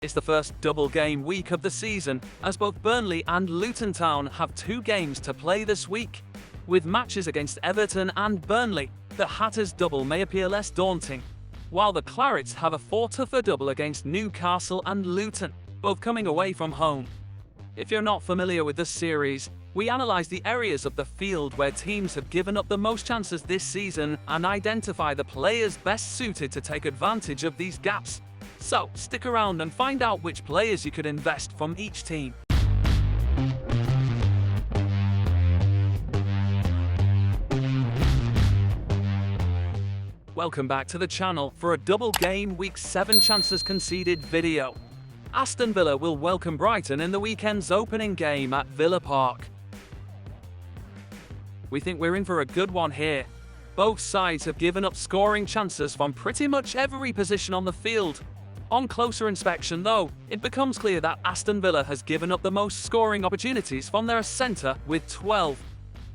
It's the first double game week of the season, as both Burnley and Luton Town have 2 games to play this week. With matches against Everton and Burnley, the Hatters' double may appear less daunting, while the Clarets have a 4 tougher double against Newcastle and Luton, both coming away from home. If you're not familiar with this series, we analyse the areas of the field where teams have given up the most chances this season and identify the players best suited to take advantage of these gaps. So, stick around and find out which players you could invest from each team. Welcome back to the channel for a double game week 7 chances conceded video. Aston Villa will welcome Brighton in the weekend's opening game at Villa Park. We think we're in for a good one here. Both sides have given up scoring chances from pretty much every position on the field. On closer inspection though, it becomes clear that Aston Villa has given up the most scoring opportunities from their centre with 12.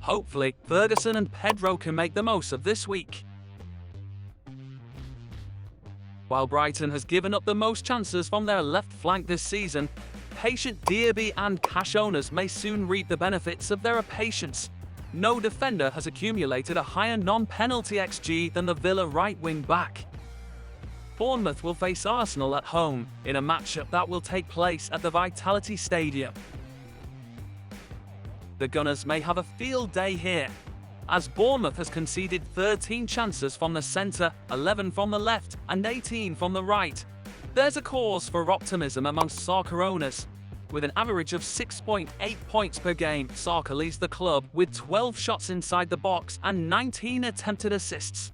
Hopefully, Ferguson and Pedro can make the most of this week. While Brighton has given up the most chances from their left flank this season, patient Diaby and cash owners may soon reap the benefits of their patience. No defender has accumulated a higher non-penalty XG than the Villa right wing back. Bournemouth will face Arsenal at home in a matchup that will take place at the Vitality Stadium. The Gunners may have a field day here, as Bournemouth has conceded 13 chances from the centre, 11 from the left and 18 from the right. There's a cause for optimism amongst soccer owners. With an average of 6.8 points per game, Saka leads the club with 12 shots inside the box and 19 attempted assists.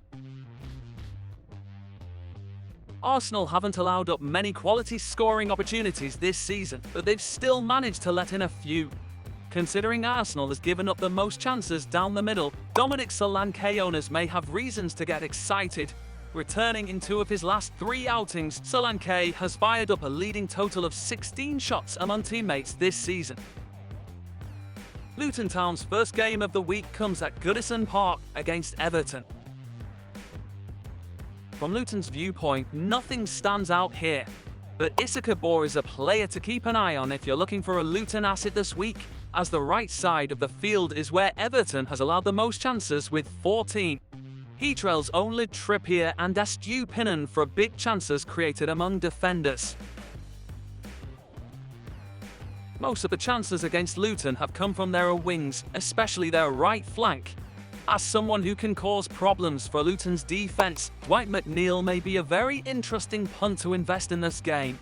Arsenal haven't allowed up many quality scoring opportunities this season, but they've still managed to let in a few. Considering Arsenal has given up the most chances down the middle, Dominic Solanke owners may have reasons to get excited. Returning in 2 of his last 3 outings, Solanke has fired up a leading total of 16 shots among teammates this season. Luton Town's first game of the week comes at Goodison Park against Everton. From Luton's viewpoint, nothing stands out here, but Issa Kabor is a player to keep an eye on if you're looking for a Luton asset this week, as the right side of the field is where Everton has allowed the most chances with 14. He trails only Trippier and Estupinian for big chances created among defenders. Most of the chances against Luton have come from their wings, especially their right flank. As someone who can cause problems for Luton's defence, Dwight McNeil may be a very interesting punt to invest in this game.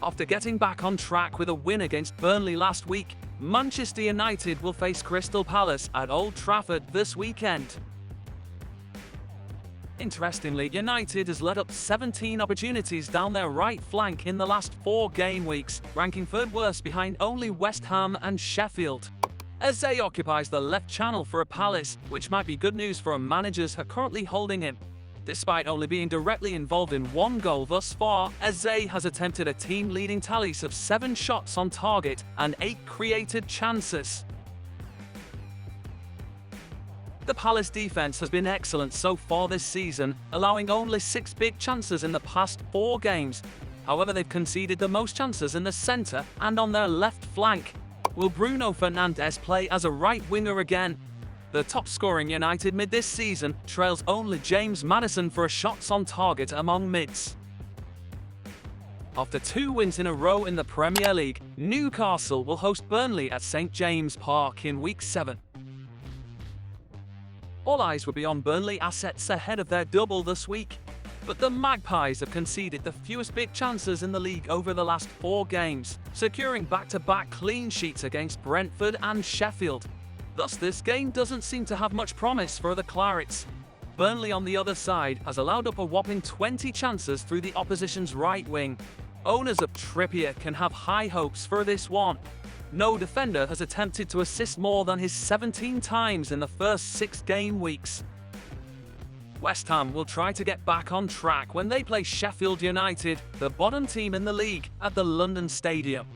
After getting back on track with a win against Burnley last week, Manchester United will face Crystal Palace at Old Trafford this weekend. Interestingly, United has let up 17 opportunities down their right flank in the last 4 game weeks, ranking 3rd worst behind only West Ham and Sheffield. Eze occupies the left channel for a Palace, which might be good news for managers who are currently holding him. Despite only being directly involved in 1 goal thus far, Eze has attempted a team-leading tally of 7 shots on target and 8 created chances. The Palace defence has been excellent so far this season, allowing only 6 big chances in the past 4 games. However, they've conceded the most chances in the centre and on their left flank. Will Bruno Fernandes play as a right winger again? The top-scoring United mid this season trails only James Maddison for shots on target among mids. After 2 wins in a row in the Premier League, Newcastle will host Burnley at St James Park in Week 7. All eyes will be on Burnley assets ahead of their double this week, but the Magpies have conceded the fewest big chances in the league over the last 4 games, securing back-to-back clean sheets against Brentford and Sheffield. Thus, this game doesn't seem to have much promise for the Clarets. Burnley on the other side has allowed up a whopping 20 chances through the opposition's right wing. Owners of Trippier can have high hopes for this one. No defender has attempted to assist more than his 17 times in the first 6 game weeks. West Ham will try to get back on track when they play Sheffield United, the bottom team in the league, at the London Stadium.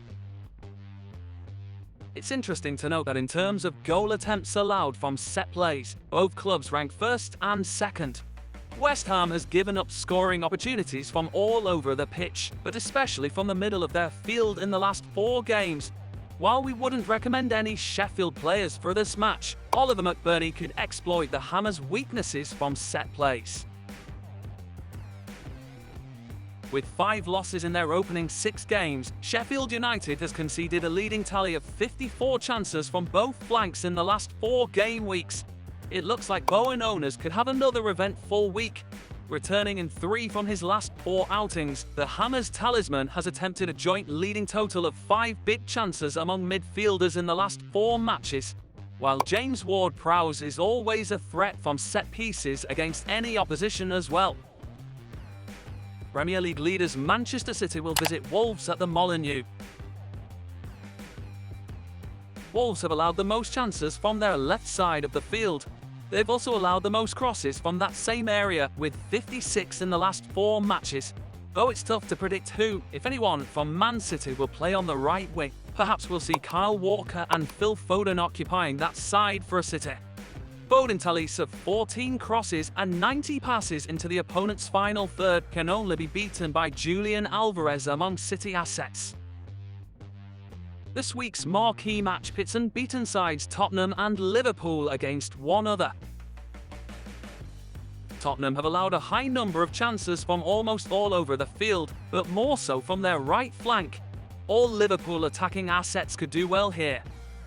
It's interesting to note that in terms of goal attempts allowed from set plays, both clubs rank 1st and 2nd. West Ham has given up scoring opportunities from all over the pitch, but especially from the middle of their field in the last 4 games. While we wouldn't recommend any Sheffield players for this match, Oliver McBurney could exploit the Hammers' weaknesses from set plays. With 5 losses in their opening 6 games, Sheffield United has conceded a leading tally of 54 chances from both flanks in the last 4 game weeks. It looks like Bowen owners could have another eventful week. Returning in 3 from his last 4 outings, the Hammers talisman has attempted a joint leading total of 5 big chances among midfielders in the last 4 matches, while James Ward-Prowse is always a threat from set pieces against any opposition as well. Premier League leaders Manchester City will visit Wolves at the Molineux. Wolves have allowed the most chances from their left side of the field. They've also allowed the most crosses from that same area, with 56 in the last 4 matches. Though it's tough to predict who, if anyone, from Man City will play on the right wing. Perhaps we'll see Kyle Walker and Phil Foden occupying that side for City. Foden tallies of 14 crosses and 90 passes into the opponent's final third can only be beaten by Julian Alvarez among City assets. This week's marquee match pits unbeaten sides Tottenham and Liverpool against one another. Tottenham have allowed a high number of chances from almost all over the field, but more so from their right flank. All Liverpool attacking assets could do well here,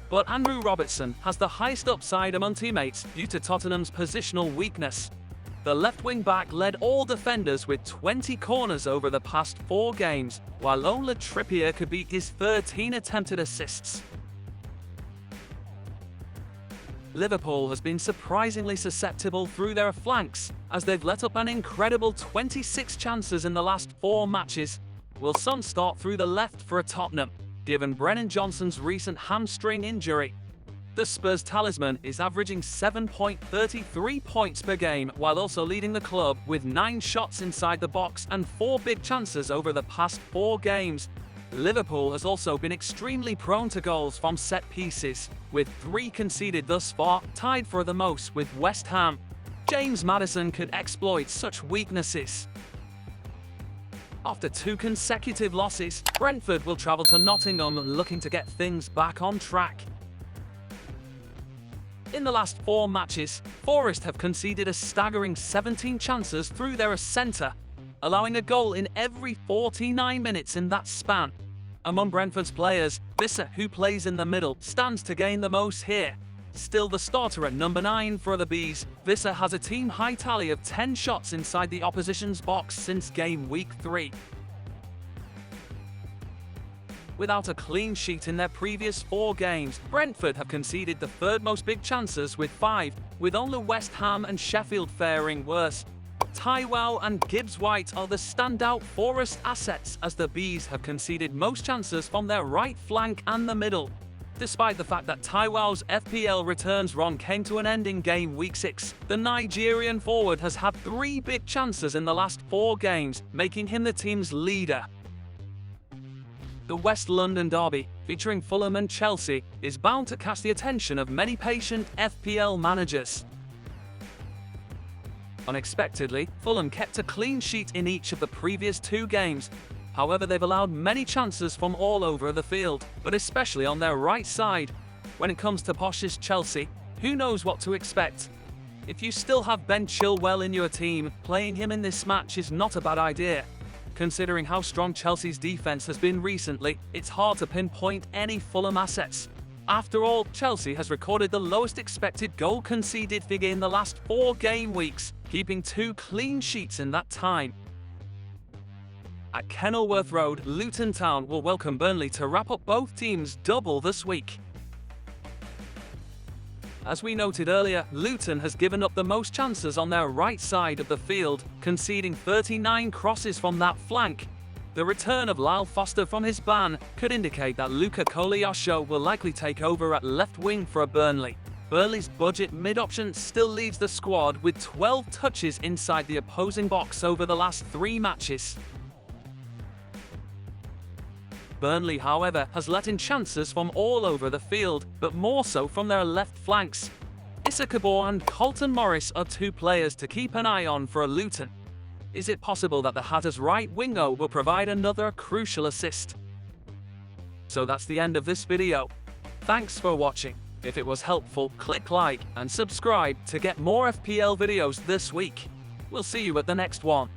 but Andrew Robertson has the highest upside among teammates due to Tottenham's positional weakness. The left wing back led all defenders with 20 corners over the past 4 games, while only Trippier could beat his 13 attempted assists. Liverpool has been surprisingly susceptible through their flanks, as they've let up an incredible 26 chances in the last 4 matches. Will some start through the left for Tottenham, given Brennan Johnson's recent hamstring injury? The Spurs talisman is averaging 7.33 points per game, while also leading the club with 9 shots inside the box and 4 big chances over the past 4 games. Liverpool has also been extremely prone to goals from set pieces, with 3 conceded thus far, tied for the most with West Ham. James Maddison could exploit such weaknesses. After 2 consecutive losses, Brentford will travel to Nottingham looking to get things back on track. In the last 4 matches, Forest have conceded a staggering 17 chances through their centre, allowing a goal in every 49 minutes in that span. Among Brentford's players, Visser, who plays in the middle, stands to gain the most here. Still the starter at number 9 for the Bees, Visser has a team-high tally of 10 shots inside the opposition's box since game week 3. Without a clean sheet in their previous 4 games, Brentford have conceded the 3rd most big chances with 5, with only West Ham and Sheffield faring worse. Taiwo and Gibbs-White are the standout Forest assets, as the Bees have conceded most chances from their right flank and the middle. Despite the fact that Taiwo's FPL returns run came to an end in game week 6, the Nigerian forward has had 3 big chances in the last 4 games, making him the team's leader. The West London derby, featuring Fulham and Chelsea, is bound to catch the attention of many patient FPL managers. Unexpectedly, Fulham kept a clean sheet in each of the previous 2 games. However, they've allowed many chances from all over the field, but especially on their right side. When it comes to Posh's Chelsea, who knows what to expect? If you still have Ben Chilwell in your team, playing him in this match is not a bad idea. Considering how strong Chelsea's defense has been recently, it's hard to pinpoint any Fulham assets. After all, Chelsea has recorded the lowest expected goal conceded figure in the last 4 game weeks, keeping 2 clean sheets in that time. At Kenilworth Road, Luton Town will welcome Burnley to wrap up both teams' double this week. As we noted earlier, Luton has given up the most chances on their right side of the field, conceding 39 crosses from that flank. The return of Lyle Foster from his ban could indicate that Luka Koleosho will likely take over at left wing for Burnley. Burnley's budget mid-option still leaves the squad with 12 touches inside the opposing box over the last 3 matches. Burnley, however, has let in chances from all over the field, but more so from their left flanks. Issa Kabor and Colton Morris are two players to keep an eye on for Luton. Is it possible that the Hatters' right winger will provide another crucial assist? So that's the end of this video. Thanks for watching. If it was helpful, click like and subscribe to get more FPL videos this week. We'll see you at the next one.